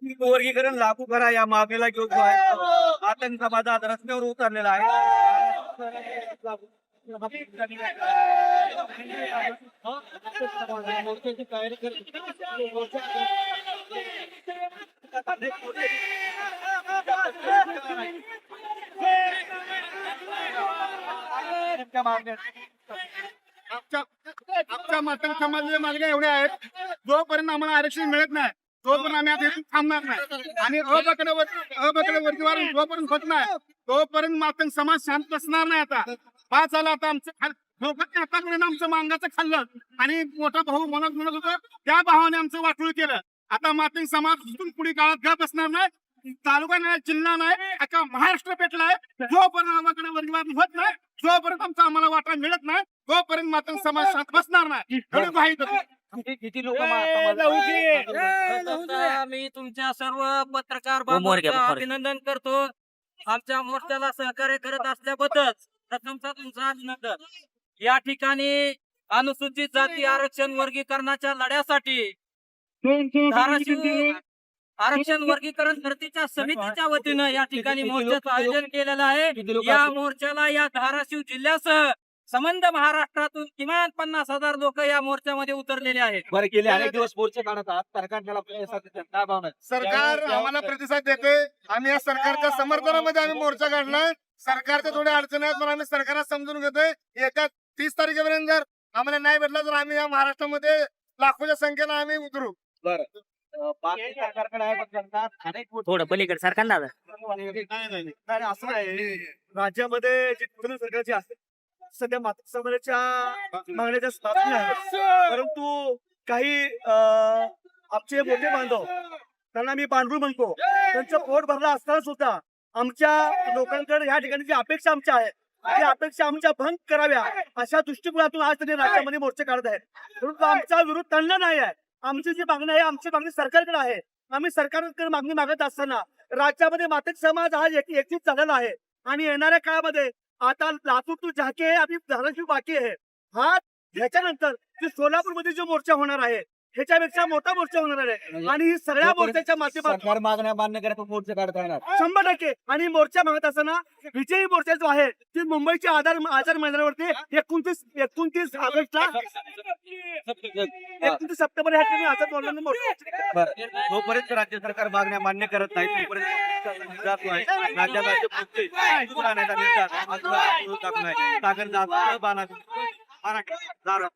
वर्गीकरण लागू करा या मागणीला घेऊन जो आहे आतंक समाज आज रस्त्यावर उतरलेला आहे. आमच्या मातंग समाजाच्या मागण्या एवढ्या आहेत, जोपर्यंत आम्हाला आरक्षण मिळत नाही तोपर्यंत आम्ही आता इथून थांबणार नाही. आणि अबकडे वर्गीकरण जोपर्यंत होत नाही तोपर्यंत मातंग समाज शांत बसणार नाही. आता पाच झालं आता आमचं लोकांनी आतापर्यंत आमचं मांगाचं खाल्लं आणि मोठा भाऊ म्हणत होतो त्या भावाने आमचं वाटोळ केलं. आता मातंग समाज इथून पुढे काळात गप बसणार नाही. तालुका नाही, जिल्हा नाही, अख्खा महाराष्ट्र पेटलाय. जोपर्यंत आम्हाकडे वर्गीकरण होत नाही, जोपर्यंत आमचा आम्हाला वाटा मिळत नाही तोपर्यंत मातंग समाज शांत बसणार नाही. एवढं माहित किती लोक मी तुमच्या सर्व पत्रकार बांधवांचं अभिनंदन करतो. आमच्या मोर्चाला सहकार्य करत असल्याबद्दल प्रथमतः तुमचं अभिनंदन. या ठिकाणी अनुसूचित जाती आरक्षण वर्गीकरणाच्या लढ्यासाठी धाराशिव आरक्षण वर्गीकरण भरतीच्या समितीच्या वतीनं या ठिकाणी मोर्चाचं आयोजन केलेलं आहे. या मोर्चाला या धाराशिव जिल्ह्यासह संबंध महाराष्ट्रातून किमान 50,000 लोक या मोर्चामध्ये उतरलेले आहेत. बरं, गेले अनेक दिवस मोर्चे काढत आहात. सरकारला काय भावना? सरकार आम्हाला प्रतिसाद देते. आम्ही या सरकारच्या समर्थनामध्ये आम्ही मोर्चा काढलाय. सरकारच्या थोड्या अडचणी आहेत पण आम्ही सरकारला समजून घेतोय. येत्या 30 तारखेपर्यंत जर आम्हाला नाही भेटला तर आम्ही या महाराष्ट्रामध्ये लाखोच्या संख्येनं आम्ही उतरू. बरं, बाकी सरकारकडे आहे पण सरकार अनेक थोडं पलीकडे सरकारला नाही असं आहे. राज्यामध्ये जी नूतन सरकारची असते सध्या मातृ समाजाच्या मागण्याच्या स्थापना आहे, परंतु काही आमचे मोठे बांधव त्यांना मी पांढरू म्हणतो, त्यांचं पोट भरला असताना सुद्धा आमच्या लोकांकडे या ठिकाणी जी अपेक्षा आमच्या आहेत त्या अपेक्षा आमच्या भंग कराव्या अशा दृष्टिकोनातून आज त्यांनी राज्यामध्ये मोर्चे काढत आहेत. परंतु आमचा विरोध त्यांना नाही आहे. आमची जी मागणी आहे आमची मागणी सरकारकडे आहे. आम्ही सरकारकडे मागणी मागत असताना राज्यामध्ये मातंग समाज हा एकत्रित झालेला आहे आणि येणाऱ्या काळामध्ये आता लातूर टू झाके आणि धाराशिव बाकी आहे. हा ह्याच्यानंतर सोलापूरमध्ये जो मोर्चा होणार आहे ह्याच्यापेक्षा मोठा मोर्चा होणार आहे आणि ही सगळ्या मोर्चाच्या माध्यमातून सरकार मागण्या मान्य करत मोर्चे काढता येणार 100%. आणि मोर्चा मागत असताना विजयी मोर्चा जो आहे ती मुंबईच्या आझाद मैदानावरती 29 ऑगस्टला 29 सप्टेंबर ह्या ठिकाणी आझाद मैदानावर मोर्चा. जोपर्यंत राज्य सरकार मागण्या मान्य करत नाही तोपर्यंत राज्याला सागर